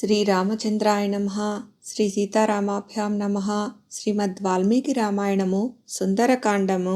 శ్రీరామచంద్రాయ నమః. శ్రీ సీతారామాభ్యాం నమః. శ్రీమద్ వాల్మీకి రామాయణము సుందరకాండము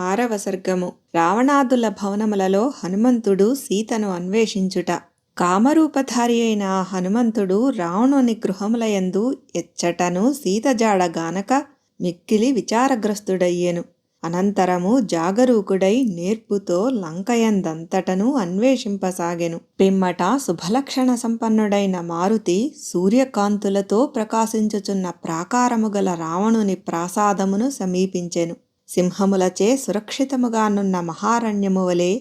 6వ సర్గము. రావణాదుల భవనములలో హనుమంతుడు సీతను అన్వేషించుట. కామరూపధారి అయిన హనుమంతుడు రావణుని గృహములయందు ఎచ్చటను సీతజాడ గానక మిక్కిలి విచారగ్రస్తుడయ్యెను. అనంతరము జాగరూకుడై నేర్పుతో లంకయందంతటను అన్వేషింపసాగెను. పిమ్మట శుభలక్షణ సంపన్నుడైన మారుతి సూర్యకాంతులతో ప్రకాశించుచున్న ప్రాకారము గల రావణుని ప్రాసాదమును సమీపించెను. సింహములచే సురక్షితముగానున్న మహారణ్యము వలె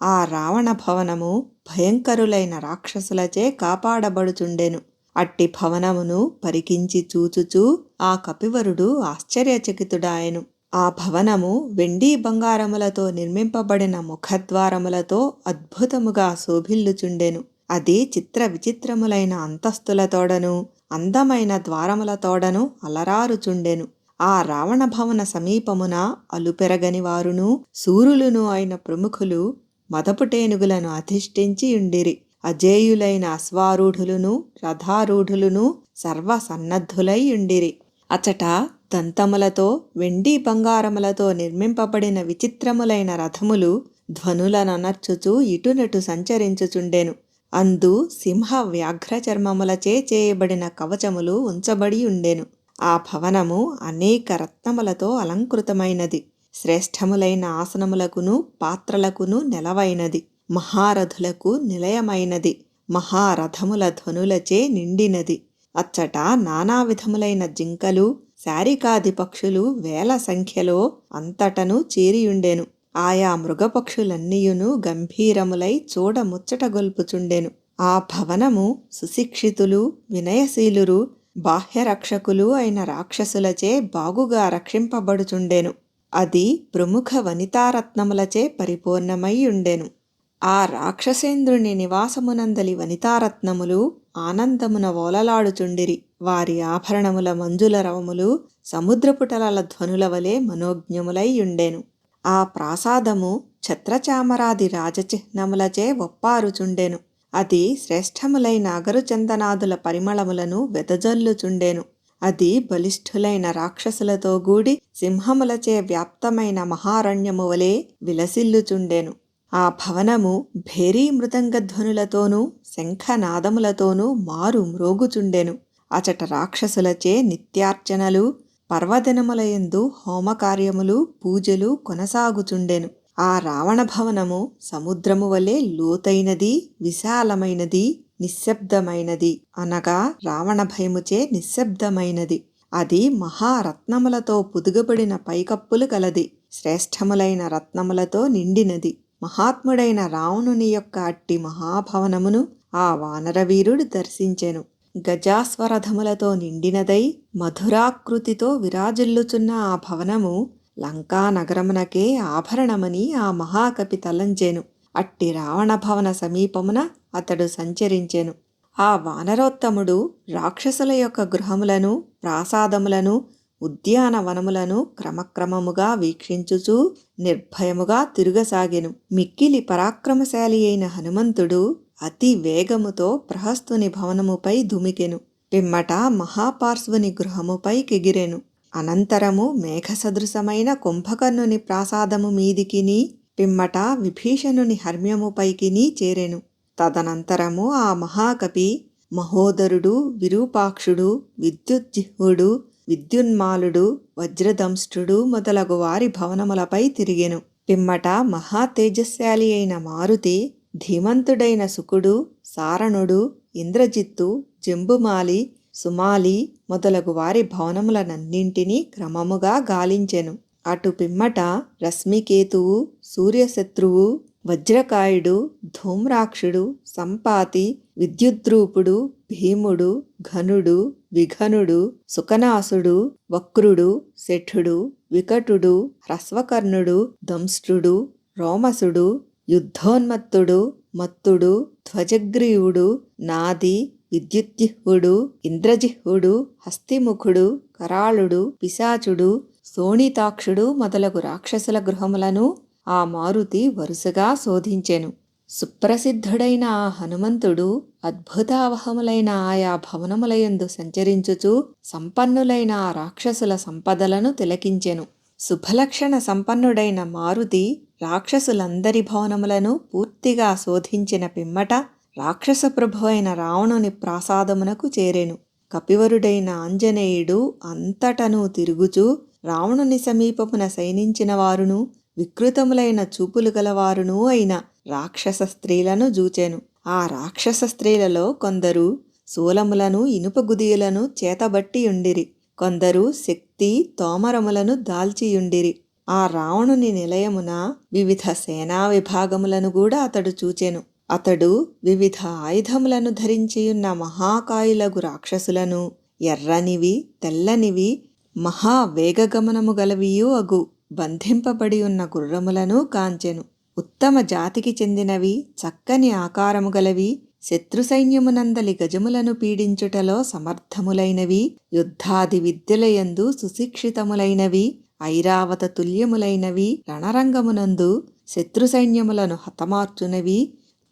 ఆ రావణ భవనము భయంకరులైన రాక్షసులచే కాపాడబడుచుండెను. అట్టి భవనమును పరికించి చూచుచూ ఆ కపివరుడు ఆశ్చర్యచకితుడాయెను. ఆ భవనము వెండి బంగారములతో నిర్మింపబడిన ముఖద్వారములతో అద్భుతముగా శోభిల్లుచుండెను. అది చిత్ర విచిత్రములైన అంతస్తులతోడను అందమైన ద్వారములతోడను అలరారుచుండెను. ఆ రావణ భవన సమీపమున అలుపెరగని వారును శూరులును అయిన ప్రముఖులు మదపుటేనుగులను అధిష్ఠించి యుండిరి. అజేయులైన అశ్వారూఢులును రథారూఢులును సర్వసన్నద్ధులై యుండిరి. అచట దంతములతో వెండి బంగారములతో నిర్మింపబడిన విచిత్రములైన రథములు ధ్వనులనర్చుచూ ఇటునటు సంచరించుచుండెను. అందు సింహ వ్యాఘ్ర చర్మములచే చేయబడిన కవచములు ఉంచబడి ఉండెను. ఆ భవనము అనేక రత్నములతో అలంకృతమైనది. శ్రేష్టములైన ఆసనములకును పాత్రలకును నెలవైనది. మహారథులకు నిలయమైనది. మహారథముల ధ్వనులచే నిండినది. అచ్చట నానా విధములైన జింకలు శారికాది పక్షులు వేల సంఖ్యలో అంతటను చేరియుండెను. ఆయా మృగపక్షులన్నీయును గంభీరములై చూడ ముచ్చటగొల్పుచుండెను. ఆ భవనము సుశిక్షితులు వినయశీలురు బాహ్యరక్షకులు అయిన రాక్షసులచే బాగుగా రక్షింపబడుచుండెను. అది ప్రముఖ వనితారత్నములచే పరిపూర్ణమై ఉండెను. ఆ రాక్షసేంద్రుని నివాసమునందలి వనితారత్నములు ఆనందమున ఓలలాడుచుండిరి. వారి ఆభరణముల మంజుల రవములు సముద్రపుటలల ధ్వనుల వలె మనోజ్ఞములై ఉండెను. ఆ ప్రాసాదము ఛత్రచామరాది రాజచిహ్నములచే ఒప్పారుచుండెను. అది శ్రేష్టములైన అగరుచందనాదుల పరిమళములను వెదజల్లుచుండెను. అది బలిష్ఠులైన రాక్షసులతో గూడి సింహములచే వ్యాప్తమైన మహారణ్యము వలె విలసిల్లుచుండెను. ఆ భవనము భేరీ మృదంగధ్వనులతోనూ శంఖనాదములతోనూ మారు మ్రోగుచుండెను. అచట రాక్షసులచే నిత్యార్చనలు పర్వదినములయందు హోమకార్యములు పూజలు కొనసాగుచుండెను. ఆ రావణ భవనము సముద్రము వలె లోతైనది విశాలమైనది నిశ్శబ్దమైనది అనగా రావణ భయముచే నిశ్శబ్దమైనది. అది మహారత్నములతో పుదుగబడిన పైకప్పులు కలది. శ్రేష్టములైన రత్నములతో నిండినది. మహాత్ముడైన రావణుని యొక్క అట్టి మహాభవనమును ఆ వానరవీరుడు దర్శించెను. గజాస్వరథములతో నిండినదై మధురాకృతితో విరాజిల్లుచున్న ఆ భవనము లంకా నగరమునకే ఆభరణమని ఆ మహాకవి తలంచెను. అట్టి రావణ భవన సమీపమున అతడు సంచరించెను. ఆ వానరోత్తముడు రాక్షసుల యొక్క గృహములను ప్రాసాదములను ఉద్యానవనములను క్రమక్రమముగా వీక్షించుచూ నిర్భయముగా తిరుగసాగెను. మిక్కిలి పరాక్రమశాలి అయిన హనుమంతుడు అతి వేగముతో ప్రహస్తుని భవనముపై దుమికెను. పిమ్మట మహాపార్శ్వుని గృహముపై కెగిరెను. అనంతరము మేఘసదృశమైన కుంభకర్ణుని ప్రాసాదము మీదికిని పిమ్మట విభీషణుని హర్మ్యముపైకిని చేరెను. తదనంతరము ఆ మహాకవి మహోదరుడు విరూపాక్షుడు విద్యుజ్జిహ్వుడు విద్యున్మాలుడు వజ్రదంష్ట్రుడు మొదలగు వారి భవనములపై తిరిగెను. పిమ్మట మహా తేజస్శాలి అయిన మారుతి ధీమంతుడైన శుకుడు సారణుడు ఇంద్రజిత్తు జంబుమాలి సుమాలి మొదలగు వారి భవనములనన్నింటినీ క్రమముగా గాలించెను. అటు పిమ్మట రశ్మికేతువు సూర్యశత్రువు వజ్రకాయుడు ధూమ్రాక్షుడు సంపాతి విద్యుద్రూపుడు భీముడు ఘనుడు విఘనుడు సుకనాసుడు వక్రుడు శఠుడు వికటుడు హ్రస్వకర్ణుడు దంష్ట్రుడు రోమసుడు యుద్ధోన్మత్తుడు మత్తుడు ధ్వజగ్రీవుడు నాది విద్యుజ్జిహ్వుడు ఇంద్రజిహ్వుడు హస్తిముఖుడు కరాళుడు పిశాచుడు శోణితాక్షుడు మొదలగు రాక్షసుల గృహములను ఆ మారుతి వరుసగా శోధించెను. సుప్రసిద్ధుడైన ఆ హనుమంతుడు అద్భుతావహములైన ఆయా భవనములయందు సంచరించుచూ సంపన్నులైన ఆ రాక్షసుల సంపదలను తిలకించెను. శుభలక్షణ సంపన్నుడైన మారుతి రాక్షసులందరి భవనములను పూర్తిగా శోధించిన పిమ్మట రాక్షస ప్రభువైన రావణుని ప్రాసాదమునకు చేరెను. కపివరుడైన ఆంజనేయుడు అంతటను తిరుగుచూ రావణుని సమీపమున శయనించిన వారును వికృతములైన చూపులు గలవారునూ అయిన రాక్షస స్త్రీలను జూచెను. ఆ రాక్షస స్త్రీలలో కొందరు శూలములను ఇనుప గుదియలను చేతబట్టియుండిరి, కొందరు శక్తి తోమరములను దాల్చియుండిరి. ఆ రావణుని నిలయమున వివిధ సేనా విభాగములను కూడా అతడు చూచెను. అతడు వివిధ ఆయుధములను ధరించియున్న మహాకాయులగు రాక్షసులను, ఎర్రనివి తెల్లనివి మహావేగగమనము గలవియూ అగు బంధింపబడి ఉన్న గుర్రములను కాంచెను. ఉత్తమ జాతికి చెందినవి, చక్కని ఆకారము గలవి, శత్రు సైన్యమునందలి గజములను పీడించుటలో సమర్థములైనవి, యుద్ధాది విద్యలయందు సుశిక్షితములైనవి, ఐరావత తుల్యములైనవి, రణరంగమునందు శత్రు సైన్యములను హతమార్చునవి,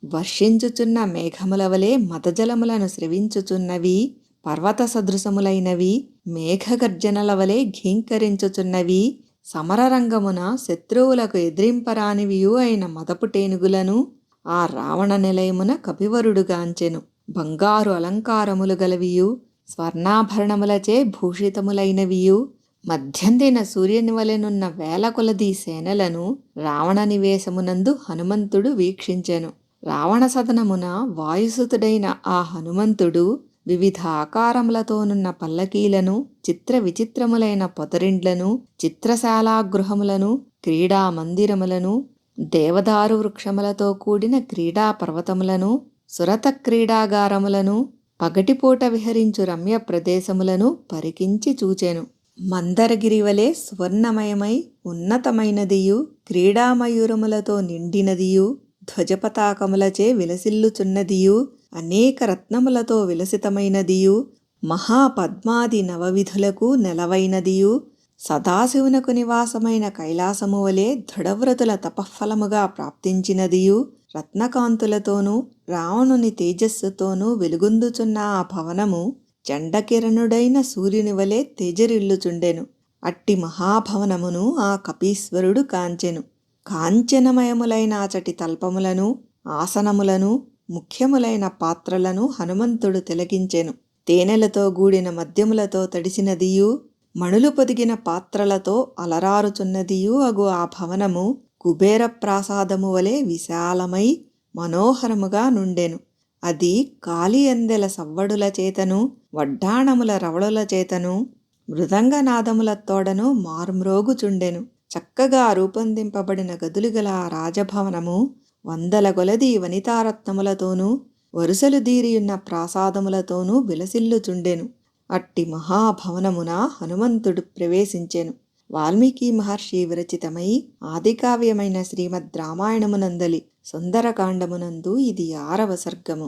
వర్షించుచున్న మేఘముల వలె మదజలములను స్రవించుచున్నవి, పర్వత సదృశములైనవి, మేఘగర్జనల వలె ఘీంకరించుచున్నవి, సమరరంగమున శత్రువులకు ఎదిరింపరానివియూ అయిన మదపుటేనుగులను ఆ రావణ నిలయమున కపివరుడు గాంచెను. బంగారు అలంకారములు గలవియు, స్వర్ణాభరణములచే భూషితములైనవియు, మధ్యందిన సూర్యుని వలెనున్న వేల కొలది సేనలను రావణ నివేశమునందు హనుమంతుడు వీక్షించెను. రావణ సదనమున వాయుసుతుడైన ఆ హనుమంతుడు వివిధ ఆకారములతోనున్న పల్లకీలను, చిత్ర విచిత్రములైన పొదరిండ్లను, చిత్రశాలాగృహములను, క్రీడా మందిరములను, దేవదారు వృక్షములతో కూడిన క్రీడా పర్వతములను, సురత క్రీడాగారములను, పగటిపూట విహరించు రమ్య ప్రదేశములను పరికించి చూచెను. మందరగిరి వలె సువర్ణమయమై ఉన్నతమైనదియు, క్రీడామయూరములతో నిండినదియు, ధ్వజపతాకములచే విలసిల్లుచున్నదియు, అనేక రత్నములతో విలసితమైనదియు, మహాపద్మాది నవవిధులకు నెలవైనదియు, సదాశివునకు నివాసమైన కైలాసము వలె దృఢవ్రతుల తపఃఫలముగా ప్రాప్తించినదియు, రత్నకాంతులతోనూ రావణుని తేజస్సుతోనూ వెలుగొందుచున్న ఆ భవనము చండకిరణుడైన సూర్యుని వలె తేజరిల్లుచుండెను. అట్టి మహాభవనమును ఆ కపీశ్వరుడు కాంచెను. కాంచనమయములైన అచటి తల్పములను, ఆసనములను, ముఖ్యములైన పాత్రలను హనుమంతుడు తిలకించెను. తేనెలతో గూడిన మద్యములతో తడిసినదియు, మణులు పొదిగిన పాత్రలతో అలరారుచున్నదియూ అగు ఆ భవనము కుబేర ప్రాసాదము వలె విశాలమై మనోహరముగా నుండెను. అది కాలి అందెల సవ్వడుల చేతను, వడ్డాణముల రవళుల చేతను, మృదంగనాదముల తోడను మార్మ్రోగుచుండెను. చక్కగా రూపొందింపబడిన గదులు గల ఆ రాజభవనము వందల కొలది వనితారత్నములతోనూ, వరుసలు దీరియున్న ప్రాసాదములతోనూ విలసిల్లుచుండెను. అట్టి మహాభవనమున హనుమంతుడు ప్రవేశించెను. వాల్మీకి మహర్షి విరచితమై ఆదికావ్యమైన శ్రీమద్ రామాయణమునందలి సుందరకాండమునందు ఇది 6వ సర్గము.